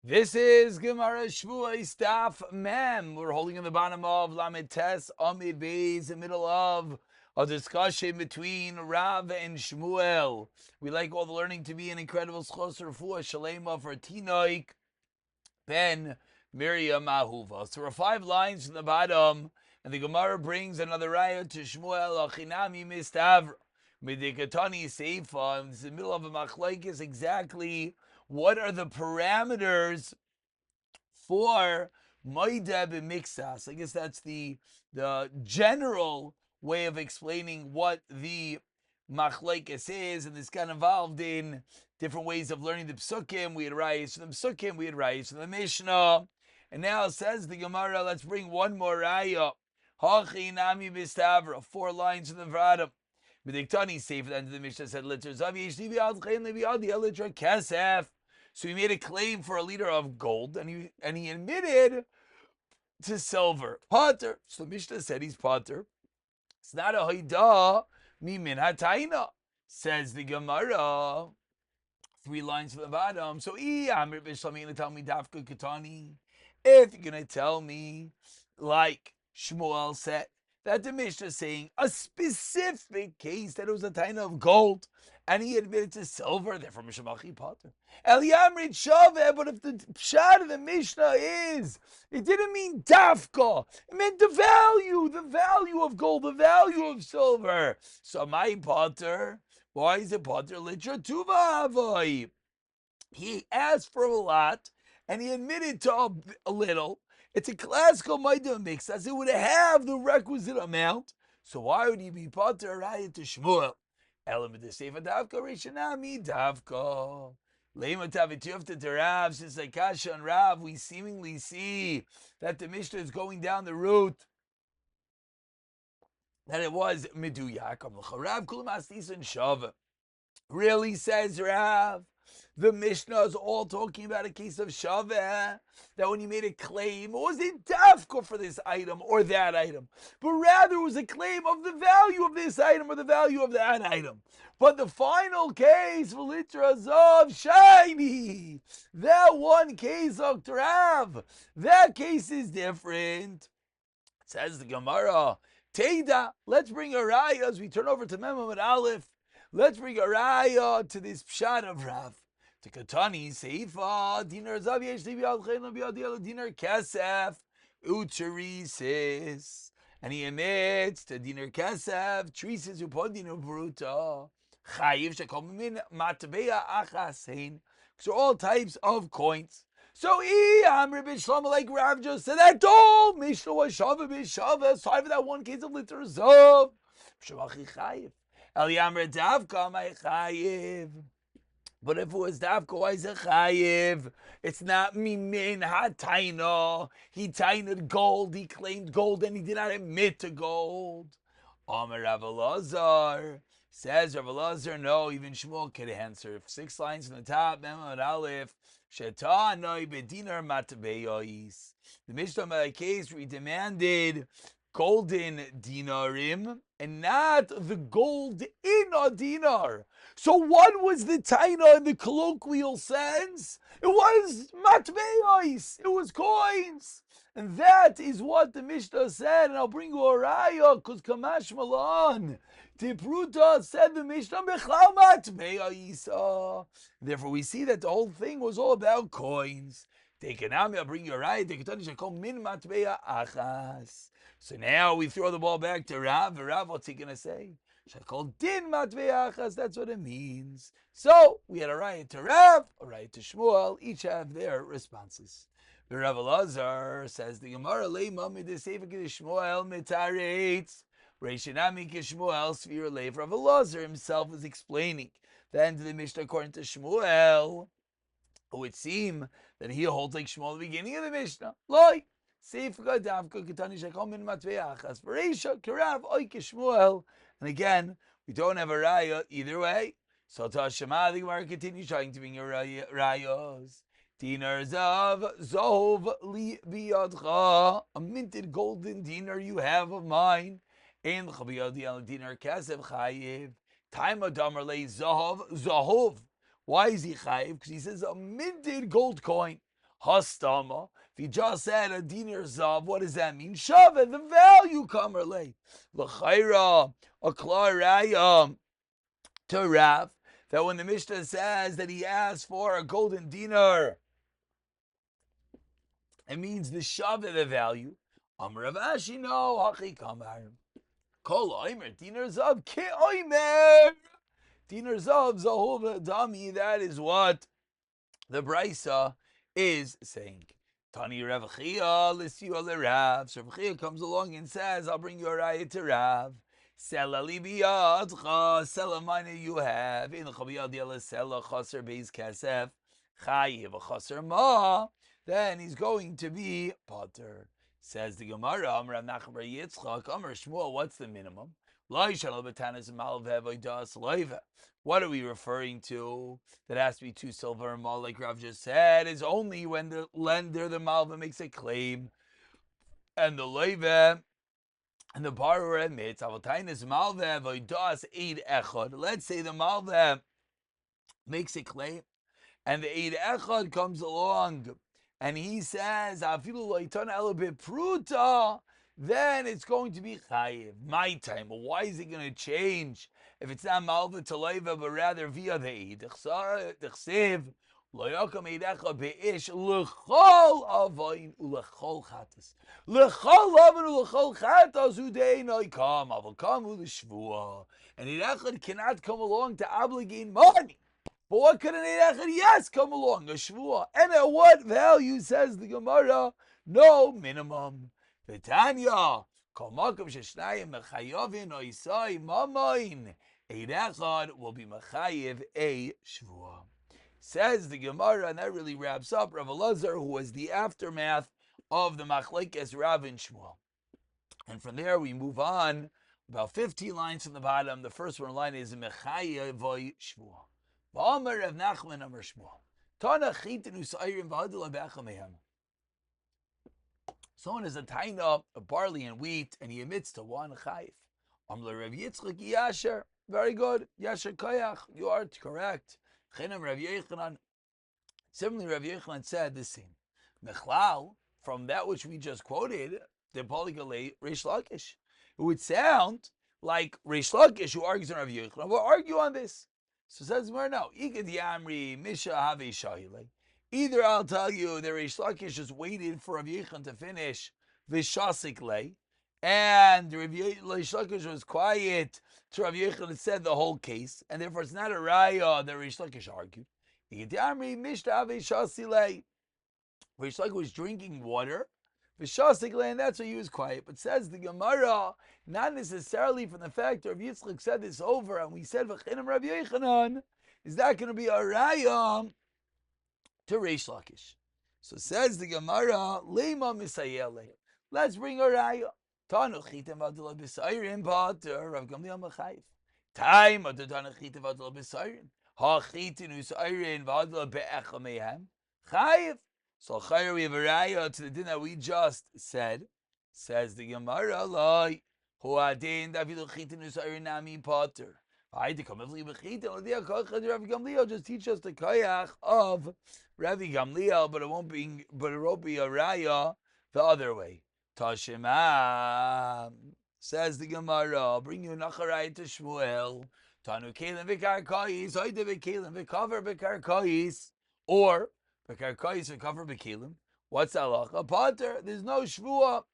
This is Gemara Shavuos Daf Mem. We're holding in the bottom of Lamed Tes Amid Beis, the middle of a discussion between Rav and Shmuel. We like all the learning to be an incredible schos refuah shalema for Tinoik ben Miriam Ahuva. So there are 5 lines from the bottom, and the Gemara brings another raya to Shmuel Achinami Mistavra Midikatani Seifa. In the middle of a machlokes exactly. What are the parameters for Moedeh b'Mixas? I guess that's the general way of explaining what the machlokes is, and this got involved in different ways of learning the psukim. We had rayos from the psukim, we had rayos from the Mishnah, and now says the Gemara. Let's bring one more raya. Hachi nami b'Stavra, 4 lines from the Vradim. B'Diktani Sefer, the end of the Mishnah said, "Liter zavi yeshli b'yad chayin le'b'yad yelitra kesef." So he made a claim for a liter of gold, and he admitted to silver. Potter. So the Mishnah said he's potter. It's not a haidah mimin hataina, says the Gemara. 3 lines from the bottom. So if you're gonna tell me, like Shmuel said, that the Mishnah is saying a specific case that it was a taina of gold, and he admitted to silver, therefore Mishamachi Potter. El Yamrid Shaveh, but if the pshat of the Mishnah is, it didn't mean dafka, it meant the value of gold, the value of silver. So my Potter, why is it Potter? Litra tuva avoy. He asked for a lot, and he admitted to a little. It's a classical Moedeh mix, as it would have the requisite amount. So why would he be Potter raya to Shmuel? Element of Sefer Davka Rishanami Davka. Lema Tavitufta to Rav, since like Kasha and Rav, we seemingly see that the Mishnah is going down the route that it was Miduyak. Rav Kulam Astis and Shav. Really, says Rav, the Mishnah is all talking about a case of Shaveh, that when he made a claim, it wasn't dafka for this item or that item, but rather it was a claim of the value of this item or the value of that item. But the final case, Velitras of Shiny, that one case of Rav, that case is different. Says the Gemara, Teda, let's bring a raya as we turn over to Mem and Aleph. Let's bring a raya to this pshat of Rav. To Katani Seifa, dinar zav yesh li b'yad chen lo b'yad yel dinar kesef uterisis, and he admits to dinar kesef trisis upon dinar bruta chayiv shekom min matbeya achasein. So all types of coins. So Amr ben Shlomo, like Rav just said, that all Mishnah was Shaveh b'Shaveh. Sorry for that one case of liter zav. Shemachi chayiv. El Yamr davka my chayiv. But if it was dafka, why is it chayiv? It's not mimin hataino. He tained gold, he claimed gold, and he did not admit to gold. Amar Rav Elazar, says Rav Elazar, no, even Shmuel could answer. 6 lines from the top, Mem and Aleph, Sheta noi bedinar matbeyois. The Mishnah made a case where he demanded golden dinarim and not the gold in a dinar. So what was the taina in the colloquial sense? It was matbeos. It was coins. And that is what the Mishnah said. And I'll bring you a raya, because Kamash Malan. Tipruta said the Mishnah, Bechlau matbeos. Therefore we see that the whole thing was all about coins. I'll bring you a raya. Min matbeya achas. So now we throw the ball back to Rav. Rav, what's he going to say? Shakol din matveachas, that's what it means. So we had a raya to Rav, a raya to Shmuel, each have their responses. The Rav Elazar says the Gemara leima mideseva Shmuel mitaretz reishinami Shmuel svir leiv. Rav Elazar himself is explaining the end of the Mishnah according to Shmuel. It would seem that he holds like Shmuel at the beginning of the Mishnah. Loi. And again, we don't have a raya either way. So Tashema, the Gemara continues trying to bring your rayos. Dinars of Zov li biyadcha, a minted golden dinar you have of mine. In chabiyadi dinar kasev chayiv. Time adamar le zahov zahov. Why is he chayiv? Because he says a minted gold coin. Hastama. If he just said a dinar zav, what does that mean? Shava, the value, kamerle. L'chayra, a klaraya to Rav, that when the Mishnah says that he asked for a golden dinar, it means the shava, the value. Amar Rav Ashi, no, hachi kamar. Kol oimer, dinar zav, ki oimer. Dinar zav, zahova dami, that is what the Brisa is saying. Tani Rav Chia, l'siu le Rav. So Rav Chia comes along and says, I'll bring you a raya to Rav. Sela li biyadcha, sela mine you have. In l'chabiyad yela sela chaser beis kesef, chayiv chaser ma. Then he's going to be potter. Says the Gemara, Amar Nachman bar Yitzchak, Amar Shmuel, what's the minimum? Lo yishalo b'tanas malvev oidas loiva. What are we referring to? That has to be 2 silver and mal, like Rav just said, is only when the lender, the malva, makes a claim, and the loiva and the borrower admits. Avotainis malva voidas eid echad. Let's say the malva makes a claim, and the eid echad comes along, and he says, "Afilu loitana elabit pruta." Then it's going to be chayiv. My time. Well, why is it going to change if it's not malva to leiva, but rather via the eid? D'chsev lo yakam eid echad beish l'chol avayin u'l'chol chatas. L'chol avayin u'l'chol chatas u'deinoi kam avokam u'l'shvua. And eid echad cannot come along to obligate money. But what could an eid echad? Yes, come along, a shvua. And at what value, says the Gemara? No minimum. V'tanya, kol makom sheshnayim mechayovin oisai mamayin. Eid echad will be mechayiv a shvua. Says the Gemara, and that really wraps up Rav Elazar, who was the aftermath of the machlekes Rav and Shmuel. And from there we move on, about 15 lines from the bottom. The first one line is mechayiv a shvua. V'amar Rav Nachman amar Shmuel. Tana chitin usayrim v'adila be'achamehem. Someone has a taina of barley and wheat, and he admits to one chayif. Amle Rav Yitzchak Yasher. Very good. Yasher Koyach. You are correct. Chinam Rav Yechanan. Similarly, Rav Yechanan said the same. Mechlal, from that which we just quoted, the Poligale Reish Lakish. It would sound like Reish Lakish, who argues on Rav Yechanan, will argue on this. So says Gemara, no. Ikad Yamri Misha Have Shahile. Either I'll tell you that Reish Lakish just waited for Rav Yechon to finish Vishasik Lei, and Reish Lakish was quiet to Rav Yechon and said the whole case, and therefore it's not a raya that Reish Lakish argued. Reish Lakish was drinking water, Vishasik Lei, and that's why he was quiet. But says the Gemara, not necessarily from the fact that Rav Yitzchak said this over, and we said V'chinam Rav Yechanan, is that going to be a raya to Reish Lakish? So says the Gemara, Lema Misayele. Let's bring a raya. Tanu chitem vadila b'sayrin, but Rav Gamliel Mechayiv. Time of the Tanu chitem vadila b'sayrin. Ha chitin usayrin vadila be'echa mehem. Chayiv. So chayiv, we have a raya to the din that we just said. Says the Gemara, Loi. Hu adin davilu chitin usayrin nami potter. Just teach us the koyach of Rabbi Gamliel, but it won't be a raya the other way. Tashema, says the Gemara, I'll bring you nacharayit to Shmuel. Tanu kelim v'karkais, oide v'kelim v'cover v'karkais, or v'karkais v'cover v'kelim. What's halacha? Potter, there's no shvua.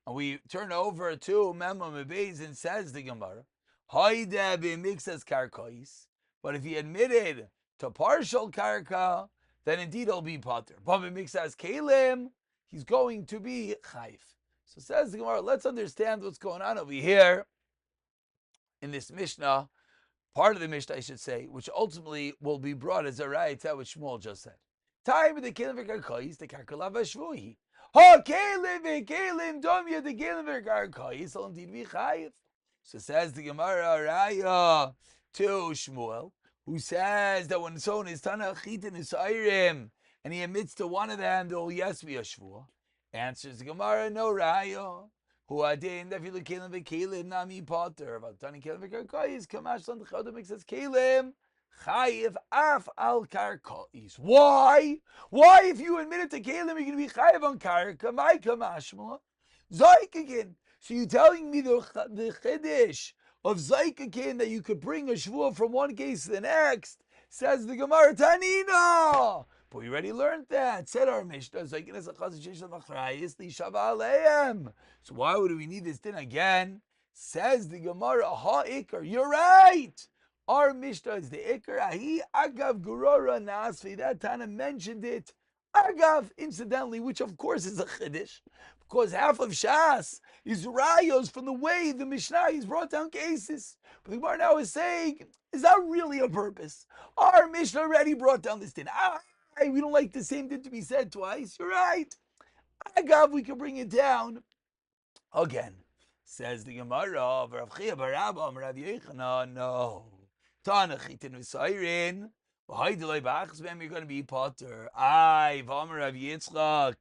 And we turn over to Mema Mebeis and says the Gemara, Haide b'mixas karkais. But if he admitted to partial karka, then indeed he'll be potter. But b'mixas kelim, he's going to be chayif. So says the Gemara, let's understand what's going on over here in this Mishnah, part of the Mishnah, I should say, which ultimately will be brought as a raya to what Shmuel just said. Time of the kelim v'karkais, the karkalav ha'shvuhi. Ha kelim v'kelim domya the kelim v'karkais, will indeed be chayif. So says the Gemara raya to Shmuel, who says that when someone is Tana Chitin Isairim and he admits to one of them, there will yes be a Shvuah. Answers the Gemara, no raya. Who adin dafilu kelim v'kelim nami potter. But Tani kelim v'karkais kamash lan t'chadam makes us kelim chayiv af al karkais. Why? Why, if you admit it to Kalim, you're going to be chayiv on karka? Maika mashma. Zoik again. So you're telling me the chiddush of Zoik again that you could bring a shvuah from one case to the next? Says the Gemara Tanina. But we already learned that. Said our Mishnah. So why would we need this thing again? Says the Gemara, ha ikar. You're right. Our Mishnah is the ikar. Ahi agav gurora nasfi. That Tana mentioned it. Agav, incidentally, which of course is a chiddush, because half of Shas is rayos from the way the Mishnah is brought down cases. But the Gemara now is saying, is that really a purpose? Our Mishnah already brought down this thing. We don't like the same thing to be said twice. You're right. Agav, we can bring it down again. Says the Gemara, Rav Chia bar Abba, Rav Yochanan, no. Tanachitin v'sayrin, v'haidelay b'achas b'hem, you're going to be potter. V'amar Rav Yitzchak.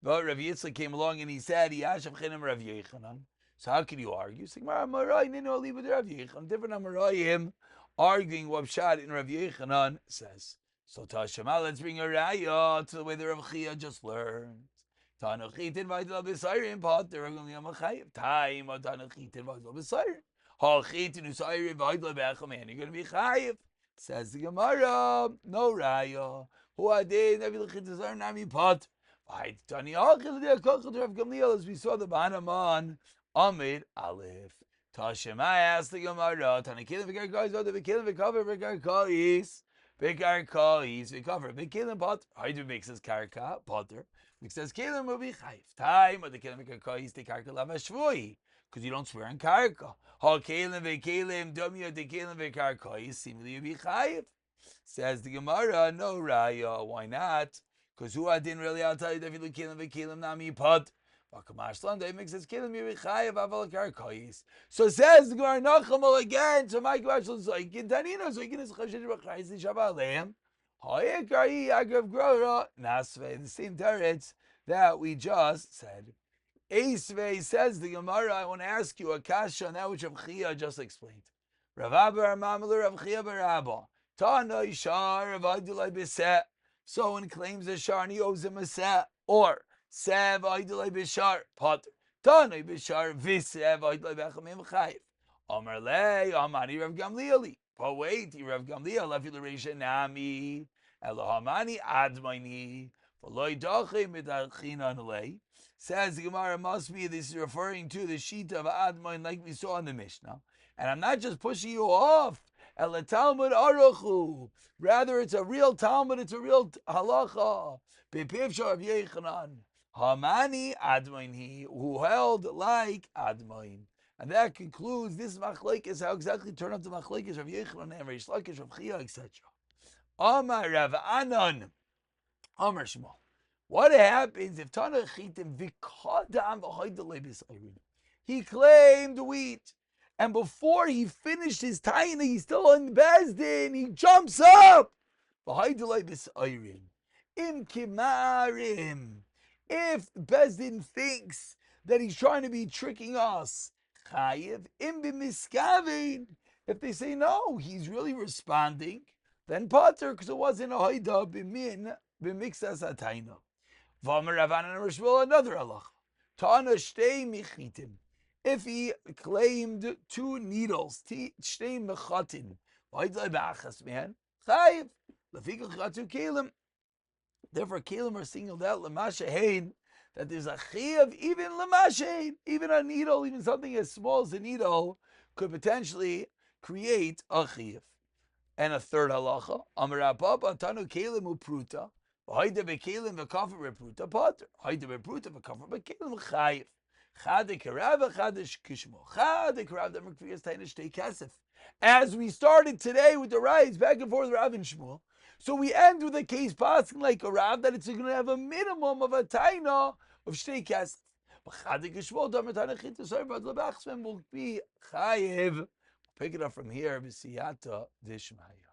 But Rav Yitzchak came along and he said, Yashav chinim Rav Yochanan. So how can you argue? So Gemara, Amarai, nino, leave it to Rav Yochanan. Different Amarayim arguing what Pshat in Rav Yochanan says. So Tashema, let's bring a raya to the way the Rav Chia just learned. Tanachitin v'haidelay b'sayrin, potter, Rav Yochanan, time, Tanachitin v'haidelay b'sayrin. Halchitin v'sayrin, v'haidelay b'acham, you're going to be chayiv. Says the Gemara, no raya. Who adin, Rav Yochanan, nami pot. As we saw the Banaman, Amid Aleph. Tashema asked the Gemara, Tanakilim v'karkais, what the v'kilim v'cover v'karkais, v'karkais v'cover v'kilim pot. Haidu makes us karka potter. Makes us kilim will be chayv. Time of the kilim v'karkais the karka lava shvui, because you don't swear on karka. Ha kilim v'kilim dumya the kilim v'karkais seemingly you be chayv. Says the Gemara, no raya. Why not? Because who I didn't really tell you that if you look kilim nami pot. Makes us kilim yichayev aval karkais. So says the Gemara Nachamal again. So my question is like in Tanina, so you can chashish b'chayis lishabalem. Hayekari agav grora nasve. The same teretz that we just said. Eisvei says the Gemara. I want to ask you a kasha on that which Rav Chia just explained. Rav Abba Ramamel Rav Chia Barabba. Tana Ishar Rav Adulai B'Seh. Someone claims a shar and he owes him a seh, or sev aydulay b'shar potter, tanay b'shar v'sev aydulay b'achamim chayiv. Amar lei amani Rav Gamlieli. But wait, Rav Gamliel lafi l'reisha nami elohamani admayni v'loy dachay midachin lei. Says the Gemara, must be this is referring to the sheet of admain like we saw in the Mishnah, and I'm not just pushing you off. El Talmud Aruchu. Rather, it's a real Talmud, it's a real halacha. Bepivsha of Yechanan. Hamani Admain, who held like Admain. And that concludes this machlekes, how exactly turn up the machlekes of Yechanan and Reish Lakish of Chia, etc. Amar Rav Anan. Amar Shmuel. What happens if Tana Chitim Vikadam v'Hoydalei B'Sayrin? He claimed wheat. And before he finished his taina, he's still in Bezdin. He jumps up. Im kimarim. If Bezdin thinks that he's trying to be tricking us, chayiv im b'miskavin. If they say no, he's really responding, then potter, because it wasn't a haida b'min b'mixas ataina. V'amar Ravanan and Rishvil, another halacha. Tana shtei michitim. If he claimed 2 needles, shtei mechatin, haida b'achas man, chayiv. Lefikach chatu kelim. Therefore, kelim are singled out l'mashehein, that there's a chayiv even l'mashehein, even a needle, even something as small as a needle, could potentially create a chayiv. And a third halacha, Amar Abba tanu kelim upruta, haida bekelim v'kafir repruta potter, haida bepruta v'kafir bekelim chayiv. As we started today with the rides back and forth, Rav and Shmuel, so we end with a case passing like a Rav that it's going to have a minimum of a taina of shtei kasef. Will be chayiv. Pick it up from here, b'siyata d'ishmaya.